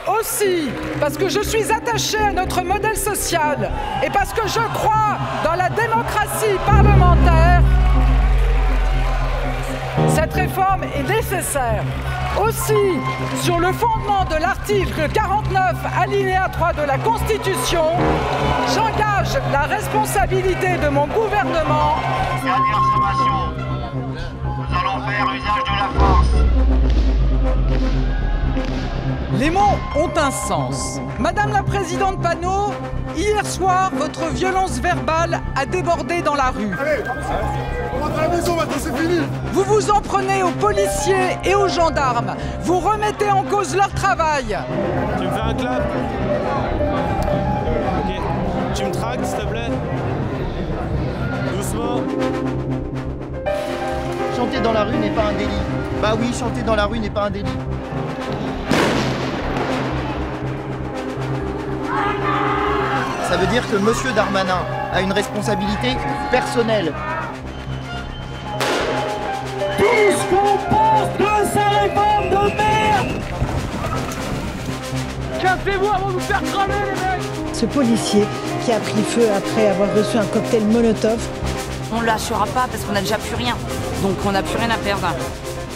aussi parce que je suis attachée à notre modèle social et parce que je crois dans la démocratie parlementaire, cette réforme est nécessaire. Aussi, sur le fondement de l'article 49, alinéa 3 de la Constitution, j'engage la responsabilité de mon gouvernement. Dernière sommation, nous allons faire usage de la force. Les mots ont un sens. Madame la Présidente Panot, hier soir, votre violence verbale a débordé dans la rue. Allez, on rentre à la maison maintenant, c'est fini. Vous vous en prenez aux policiers et aux gendarmes. Vous remettez en cause leur travail. Tu me fais un clap? Ok. Tu me tractes, s'il te plaît? Doucement. Chanter dans la rue n'est pas un délit. Bah oui, chanter dans la rue n'est pas un délit. Ça veut dire que Monsieur Darmanin a une responsabilité personnelle. Qu'est-ce qu'on pense de ces réformes de merde? Cassez-vous avant de vous faire cramer, les mecs! Ce policier qui a pris feu après avoir reçu un cocktail Molotov. On ne lâchera pas parce qu'on n'a déjà plus rien. Donc on n'a plus rien à perdre.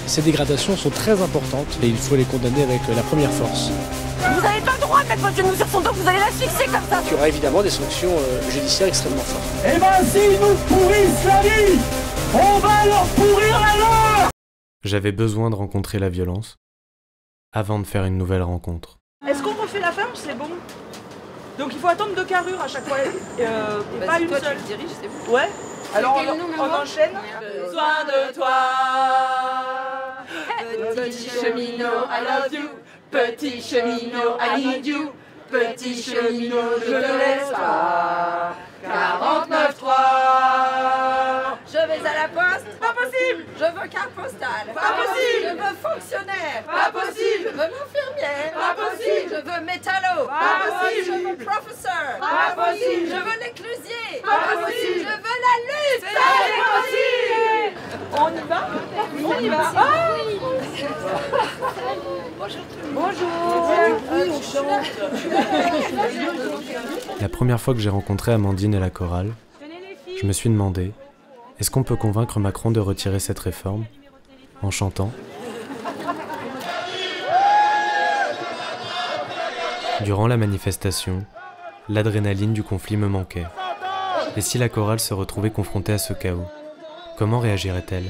Ces dégradations sont très importantes et il faut les condamner avec la première force. Vous n'avez pas le droit de mettre votre genou sur son dos, vous allez l'asphyxier comme ça. Il y aura évidemment des sanctions judiciaires extrêmement fortes. Eh ben s'ils nous pourrissent la vie, on va leur pourrir la leur! J'avais besoin de rencontrer la violence avant de faire une nouvelle rencontre. Est-ce qu'on refait la ferme? C'est bon. Donc il faut attendre 2 carrures à chaque fois, et pas une toi, seule. Tu le diriges, c'est bon. Ouais. Alors on enchaîne. Besoin de toi, petit cheminot, I love you. Petit cheminot, I need you. Petit cheminot, je te laisse pas. 49.3. Je vais à la poste. Pas possible. Je veux carte postale. Pas possible. Je veux fonctionnaire. Pas possible. Je veux infirmière. Pas possible. Je veux métallo. Pas possible. Je veux professeur. Pas possible. Je veux l'éclusier. Pas possible. Je veux la lutte. C'est possible. On y va? On y va. Bonjour. La première fois que j'ai rencontré Amandine et la chorale, je me suis demandé, est-ce qu'on peut convaincre Macron de retirer cette réforme en chantant? Durant la manifestation, l'adrénaline du conflit me manquait. Et si la chorale se retrouvait confrontée à ce chaos, comment réagirait-elle?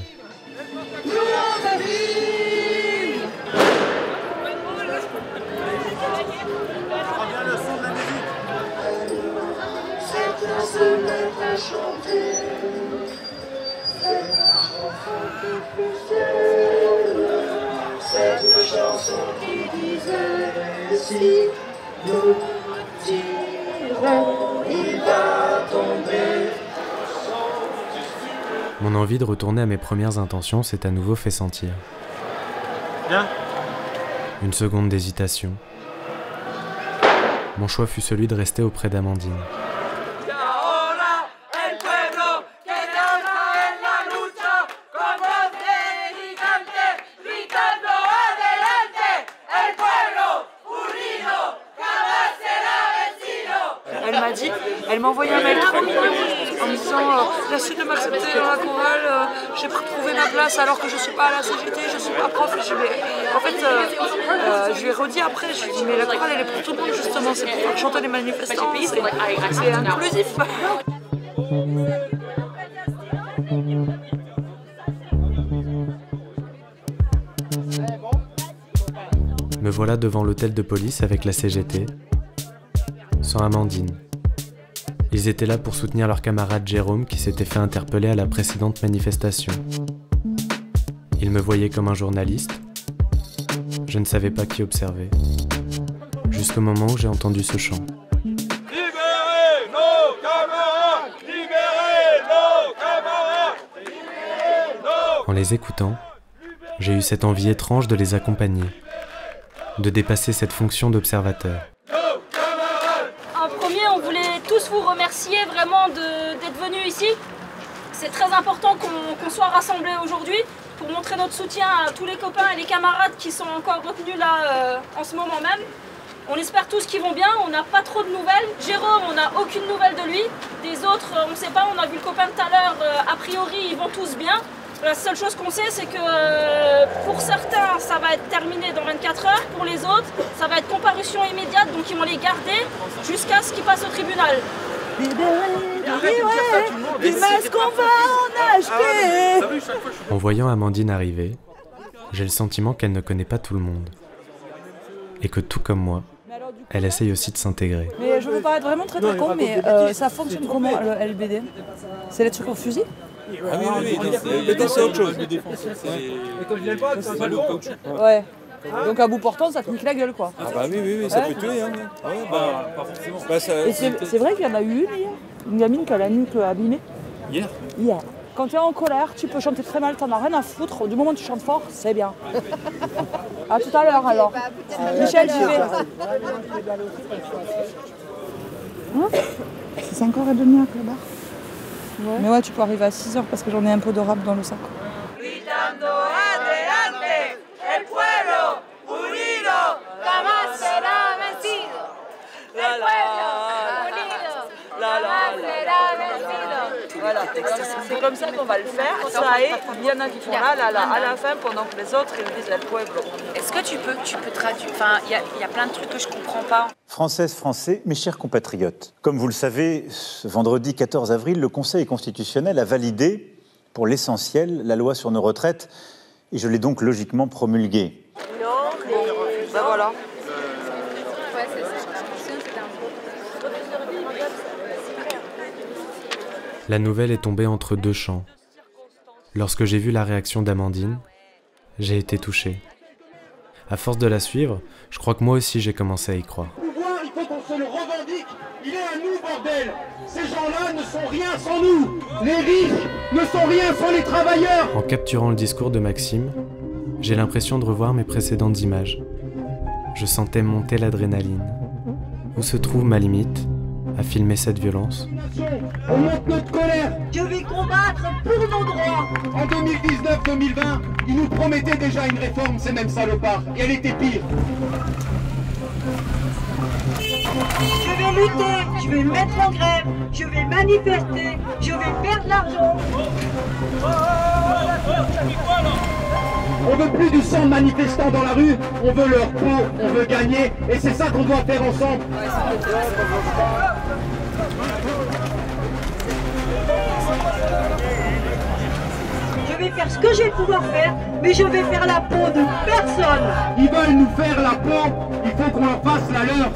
Cette chanson qui disait si nous tirons, il va tomber. Mon envie de retourner à mes premières intentions s'est à nouveau fait sentir. Bien. Une seconde d'hésitation. Mon choix fut celui de rester auprès d'Amandine. Elle m'a envoyé un mail trop mignon en me disant merci de m'accepter dans la chorale, j'ai trouvé ma place alors que je suis pas à la CGT, je suis pas prof. Je lui ai redit après, je lui ai dit mais la chorale elle est pour tout le monde justement, c'est pour faire chanter les manifestants, c'est inclusif. Me voilà devant l'hôtel de police avec la CGT, sans Amandine. Ils étaient là pour soutenir leur camarade Jérôme qui s'était fait interpeller à la précédente manifestation. Ils me voyaient comme un journaliste. Je ne savais pas qui observer. Jusqu'au moment où j'ai entendu ce chant. Libérez nos camarades! Libérez nos camarades! Libérez nos... En les écoutant, j'ai eu cette envie étrange de les accompagner, de dépasser cette fonction d'observateur. On voulait tous vous remercier vraiment d'être venus ici. C'est très important qu'on soit rassemblés aujourd'hui pour montrer notre soutien à tous les copains et les camarades qui sont encore retenus là en ce moment même. On espère tous qu'ils vont bien, on n'a pas trop de nouvelles. Jérôme, on n'a aucune nouvelle de lui. Des autres, on ne sait pas, on a vu le copain de tout à l'heure, a priori ils vont tous bien. La seule chose qu'on sait, c'est que pour certains, ça va être terminé dans 24 heures. Pour les autres, ça va être comparution immédiate, donc ils vont les garder jusqu'à ce qu'ils passent au tribunal. En voyant Amandine arriver, j'ai le sentiment qu'elle ne connaît pas tout le monde. Et que tout comme moi, elle essaye aussi de s'intégrer. Mais je veux paraître vraiment très con, mais ça fonctionne comment le LBD? C'est les trucs au fusil? Ah oui, le LBD c'est autre chose. Ouais. Donc à bout portant, ça te nique la gueule, quoi. Ah bah oui, ça peut tuer, hein. Ouais, bah, pas forcément. Bah, ça, et c'est vrai qu'il y en a eu une hier, une gamine qui a la nuque abîmée. Hier. Quand tu es en colère, tu peux chanter très mal, t'en as rien à foutre. Du moment où tu chantes fort, c'est bien. À tout à l'heure alors. Michel, j'y vais. C'est 5h30 là-bas. Ouais. Mais ouais, tu peux arriver à 6h parce que j'en ai un peu de rap dans le sac. Voilà, c'est comme ça qu'on va le faire. Ça est, il y en a qui font là, à la fin, pendant que les autres, ils disent El Pueblo. Est-ce que tu peux traduire? Enfin, il y a plein de trucs que je comprends pas. Françaises, Français, mes chers compatriotes, comme vous le savez, ce vendredi 14 avril, le Conseil constitutionnel a validé, pour l'essentiel, la loi sur nos retraites, et je l'ai donc logiquement promulguée. Ben voilà. La nouvelle est tombée entre deux champs. Lorsque j'ai vu la réaction d'Amandine, j'ai été touché. À force de la suivre, je crois que moi aussi j'ai commencé à y croire. Le pouvoir, il faut qu'on se le revendique. Il est à nous, bordel. Ces gens-là ne sont rien sans nous. Les riches ne sont rien sans les travailleurs. En capturant le discours de Maxime, j'ai l'impression de revoir mes précédentes images. Je sentais monter l'adrénaline. Où se trouve ma limite à filmer cette violence? On monte notre colère. Je vais combattre pour nos droits. En 2019-2020, ils nous promettaient déjà une réforme, ces mêmes salopards. Et elle était pire. Je vais lutter, je vais me mettre en grève, je vais manifester, je vais perdre l'argent. On veut plus du sang de manifestants dans la rue, on veut leur peau, on veut gagner, et c'est ça qu'on doit faire ensemble. Je vais faire ce que je vais pouvoir faire, mais je vais faire la peau de personne. Ils veulent nous faire la peau, il faut qu'on leur fasse la leur.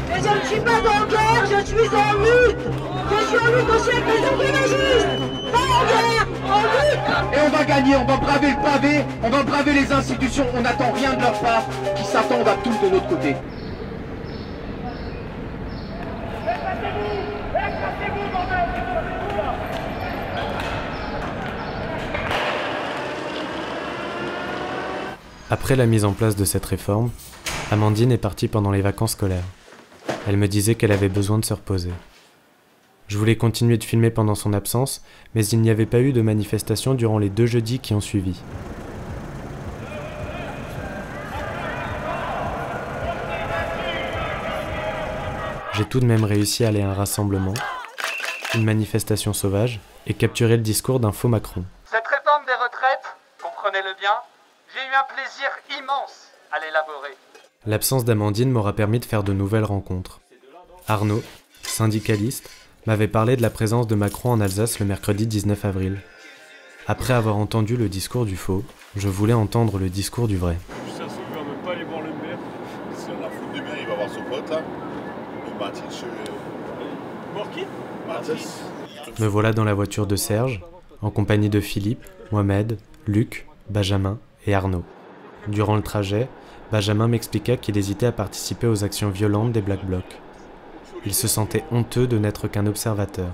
Et je ne suis pas en guerre, je suis en lutte. Je suis en lutte aussi avec les écologistes. Pas en guerre, en lutte. Et on va gagner, on va braver le pavé, on va braver les institutions, on n'attend rien de leur part, qui s'attendent à tout de notre côté. Après la mise en place de cette réforme, Amandine est partie pendant les vacances scolaires. Elle me disait qu'elle avait besoin de se reposer. Je voulais continuer de filmer pendant son absence, mais il n'y avait pas eu de manifestation durant les 2 jeudis qui ont suivi. J'ai tout de même réussi à aller à un rassemblement, une manifestation sauvage, et capturer le discours d'un faux Macron. Cette réforme des retraites, comprenez-le bien, j'ai eu un plaisir immense à l'élaborer. L'absence d'Amandine m'aura permis de faire de nouvelles rencontres. Arnaud, syndicaliste, m'avait parlé de la présence de Macron en Alsace le mercredi 19 avril. Après avoir entendu le discours du faux, je voulais entendre le discours du vrai. Ça ne veut même pas aller voir le maire. C'est la faute du maire, il va voir son pote là. Le Mathis. Morki Mathis. Me voilà dans la voiture de Serge, en compagnie de Philippe, Mohamed, Luc, Benjamin et Arnaud. Durant le trajet, Benjamin m'expliqua qu'il hésitait à participer aux actions violentes des Black Blocs. Il se sentait honteux de n'être qu'un observateur.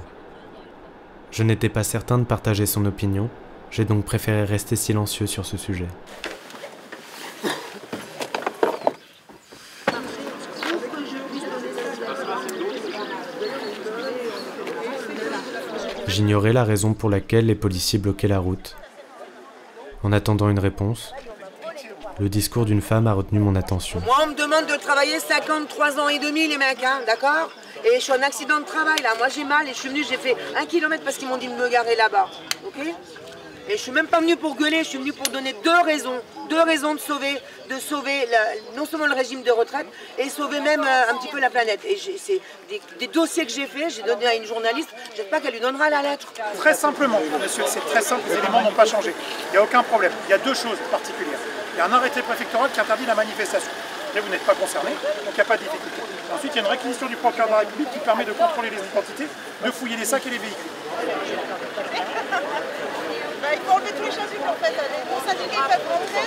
Je n'étais pas certain de partager son opinion, j'ai donc préféré rester silencieux sur ce sujet. J'ignorais la raison pour laquelle les policiers bloquaient la route, En attendant une réponse, le discours d'une femme a retenu mon attention. Moi, on me demande de travailler 53 ans et demi, les mecs, hein, d'accord? Et je suis en accident de travail, là. Moi, j'ai mal et je suis venue, j'ai fait 1 kilomètre parce qu'ils m'ont dit de me garer là-bas, ok? Et je suis même pas venue pour gueuler, je suis venue pour donner deux raisons de sauver non seulement le régime de retraite, et sauver même un petit peu la planète. Et c'est des dossiers que j'ai faits, j'ai donné à une journaliste, j'espère pas qu'elle lui donnera la lettre. Très simplement, monsieur, c'est très simple, les éléments n'ont pas changé. Il n'y a aucun problème. Il y a deux choses particulières. Il y a un arrêté préfectoral qui interdit la manifestation. Là, vous n'êtes pas concerné, donc il n'y a pas de difficulté. Ensuite, il y a une réquisition du procureur de la République qui permet de contrôler les identités, de fouiller les sacs et les véhicules. Il faut enlever tous les chasubles en fait. Les bons syndicats peuvent rentrer.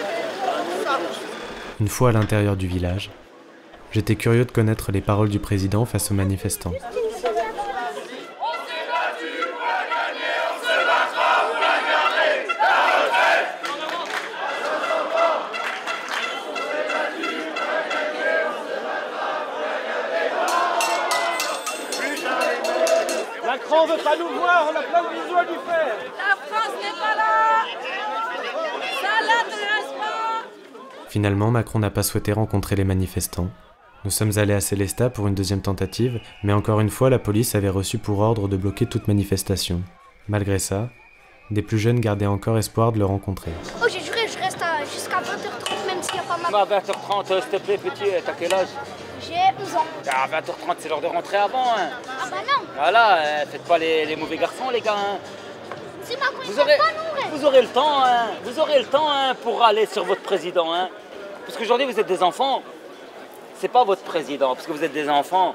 Une fois à l'intérieur du village, j'étais curieux de connaître les paroles du président face aux manifestants. Macron veut pas nous voir, on a plein de bisous à lui faire. La France n'est pas là. Ça l'intéresse pas. Finalement, Macron n'a pas souhaité rencontrer les manifestants. Nous sommes allés à Célestat pour une deuxième tentative, mais encore une fois, la police avait reçu pour ordre de bloquer toute manifestation. Malgré ça, des plus jeunes gardaient encore espoir de le rencontrer. Oh, j'ai juré, je reste jusqu'à 20h30, même s'il n'y a pas mal. À 20h30, s'il te plaît, petit, t'as quel âge? J'ai 11 ans. À 20h30, c'est l'heure de rentrer avant. Hein. Ah bah non. Voilà, faites pas les mauvais garçons, les gars. Hein. C'est Macron, vous aurez le temps, hein. Vous aurez le temps hein, pour aller sur votre président. Hein. Parce qu'aujourd'hui, vous êtes des enfants. C'est pas votre président, parce que vous êtes des enfants.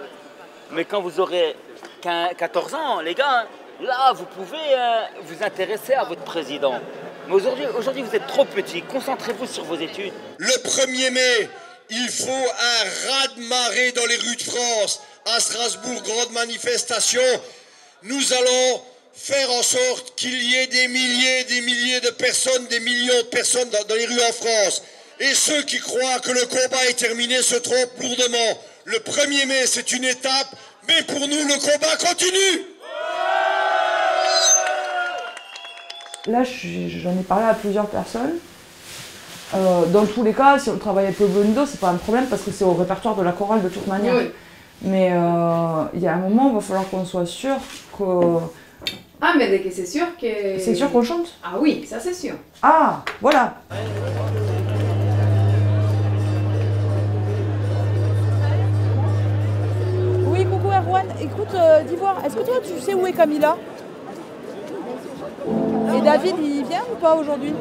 Mais quand vous aurez 14 ans, les gars, là, vous pouvez vous intéresser à votre président. Mais aujourd'hui, vous êtes trop petits. Concentrez-vous sur vos études. Le 1er mai, il faut un raz-de-marée dans les rues de France. À Strasbourg, grande manifestation. Nous allons faire en sorte qu'il y ait des milliers de personnes, des millions de personnes dans les rues en France. Et ceux qui croient que le combat est terminé se trompent lourdement. Le 1er mai, c'est une étape, mais pour nous, le combat continue. Là, j'en ai parlé à plusieurs personnes. Dans tous les cas, si on travaille avec Pueblo Unido, c'est pas un problème parce que c'est au répertoire de la chorale de toute manière. Oui. Mais il y a un moment, il va falloir qu'on soit sûr que... Ah, mais dès que c'est sûr que... C'est sûr qu'on chante? Ah oui, ça c'est sûr. Ah, voilà. Oui, coucou Erwan. Écoute, d'Ivoire, est-ce que toi tu sais où est Camilla? Et David, il vient ou pas aujourd'hui?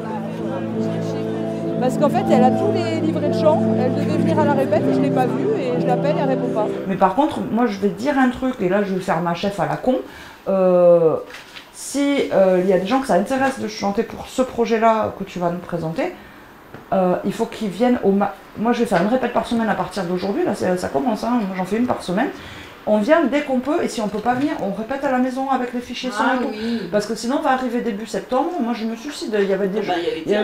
Parce qu'en fait, elle a tous les livrets de chant, elle devait venir à la répète et je ne l'ai pas vue et je l'appelle et elle répond pas. Mais par contre, moi je vais te dire un truc, et là je vais faire ma chef à la con. Si il y a des gens que ça intéresse de chanter pour ce projet-là que tu vas nous présenter, il faut qu'ils viennent au... Moi je vais faire une répète par semaine à partir d'aujourd'hui, là ça commence, hein. Moi j'en fais une par semaine. On vient dès qu'on peut, et si on peut pas venir, on répète à la maison avec les fichiers son et tout. Oui. Parce que sinon on va arriver début septembre, moi je me suicide, il y avait des gens.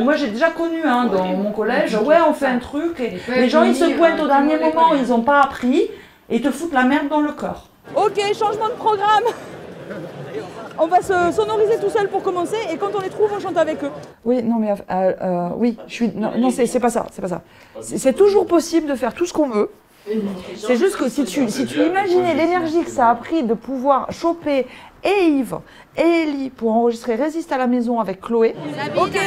Moi j'ai déjà connu hein, dans mon collège, ouais on fait un truc, et les gens ils se pointent au dernier moment, ils n'ont pas appris, et ils te foutent la merde dans le cœur. Ok, changement de programme. On va se sonoriser tout seul pour commencer, et quand on les trouve, on chante avec eux. Oui, non mais, oui, je suis... Non, c'est pas ça, c'est pas ça. C'est toujours possible de faire tout ce qu'on veut. C'est juste que si tu imaginais l'énergie que ça a pris de pouvoir choper et Yves et Ellie pour enregistrer Résiste à la maison avec Chloé. Sabine. Ok,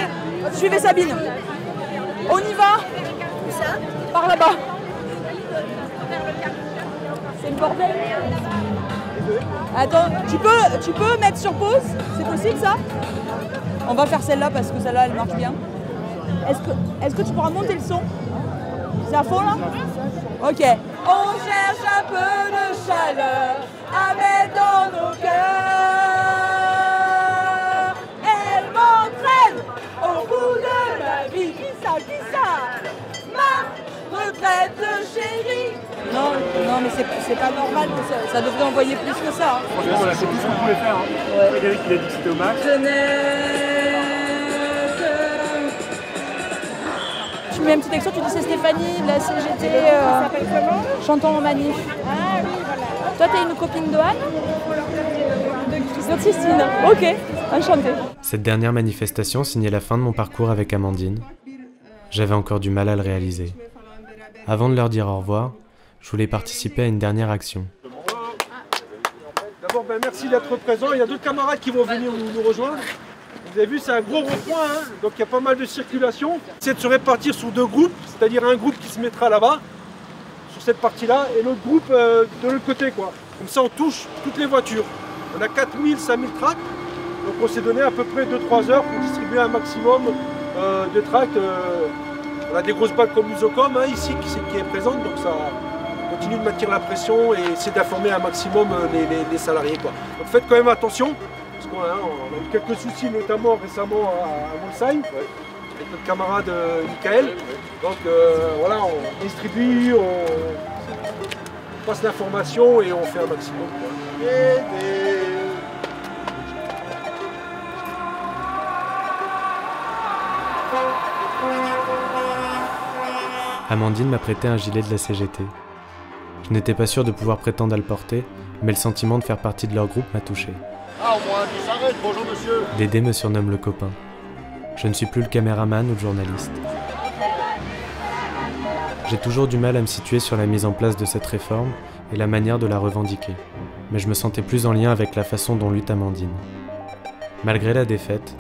suivez Sabine. On y va. Où ça? Par là-bas. C'est le bordel. Attends, tu peux mettre sur pause? C'est possible ça? On va faire celle-là parce que celle-là elle marche bien. Est-ce que tu pourras monter le son? C'est à fond là? Ok. On cherche un peu de chaleur à mettre dans nos cœurs. Elle m'entraîne au bout de la vie. Qui ça? Ma retraite chérie. Non, mais c'est pas normal que ça devrait envoyer plus que ça. Hein. Franchement, voilà, c'est tout ce qu'on pouvait faire. Hein. Ouais. Frédéric, il a dit que c'était au max. Tu mets un petit texto, tu dis c'est Stéphanie de la CGT. Ça s'appelle comment? Chantons en manif. Ah oui, voilà. Toi, t'es une copine de Anne? De Sistine. Ok, enchantée. Cette dernière manifestation signait la fin de mon parcours avec Amandine. J'avais encore du mal à le réaliser. Avant de leur dire au revoir, je voulais participer à une dernière action. D'abord, merci d'être présent. Il y a d'autres camarades qui vont venir nous rejoindre. Vous avez vu, c'est un gros rond-point, hein, donc il y a pas mal de circulation. C'est de se répartir sur 2 groupes, c'est-à-dire un groupe qui se mettra là-bas, sur cette partie-là, et l'autre groupe de l'autre côté, quoi. Comme ça, on touche toutes les voitures. On a 4000, 5000 tracts, donc on s'est donné à peu près 2-3 heures pour distribuer un maximum de tracts. On a des grosses balles comme Musocom hein, ici qui est présente, donc ça continue de maintenir la pression et essaie d'informer un maximum les salariés, quoi. Donc faites quand même attention. Parce qu'on a eu quelques soucis, notamment récemment à Molsheim, avec notre camarade Michael. Donc voilà, on distribue, on passe l'information et on fait un maximum. Amandine m'a prêté un gilet de la CGT. Je n'étais pas sûr de pouvoir prétendre à le porter, mais le sentiment de faire partie de leur groupe m'a touché. Ah, au moins, qui s'arrête, bonjour monsieur. Dédé me surnomme le copain. Je ne suis plus le caméraman ou le journaliste. J'ai toujours du mal à me situer sur la mise en place de cette réforme et la manière de la revendiquer, mais je me sentais plus en lien avec la façon dont lutte Amandine. Malgré la défaite,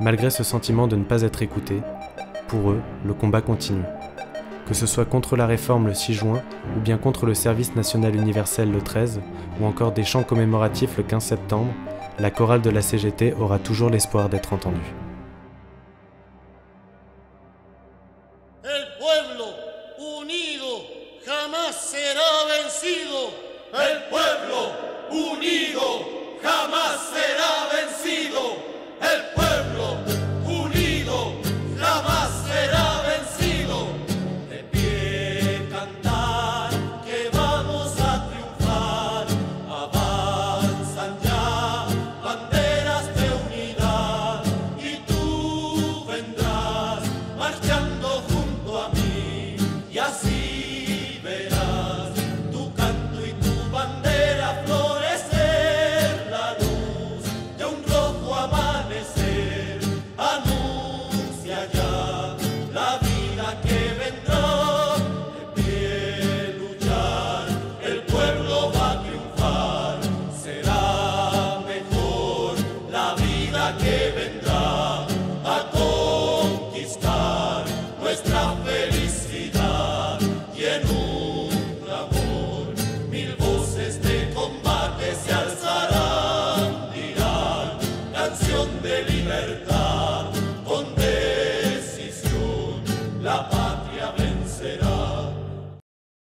malgré ce sentiment de ne pas être écouté, pour eux, le combat continue. Que ce soit contre la réforme le 6 juin, ou bien contre le service national universel le 13, ou encore des chants commémoratifs le 15 septembre, la chorale de la CGT aura toujours l'espoir d'être entendue. El pueblo unido jamás será vencido. El pueblo unido jamás será vencido. El pueblo unido jamás será vencido. De pie cantar que vamos a triunfar. Avanzan ya banderas de unidad y tú vendrás marchando junto a mí y así verás tu canto y tu bandera florecer, la luz de un rojo amanecer anuncia ya la vida que vendrá. De pie luchar, el pueblo va a triunfar, será mejor la vida que vendrá a conquistar nuestra felicidad y en un clamor 1000 voces de combate se alzarán, dirán canción de libertad.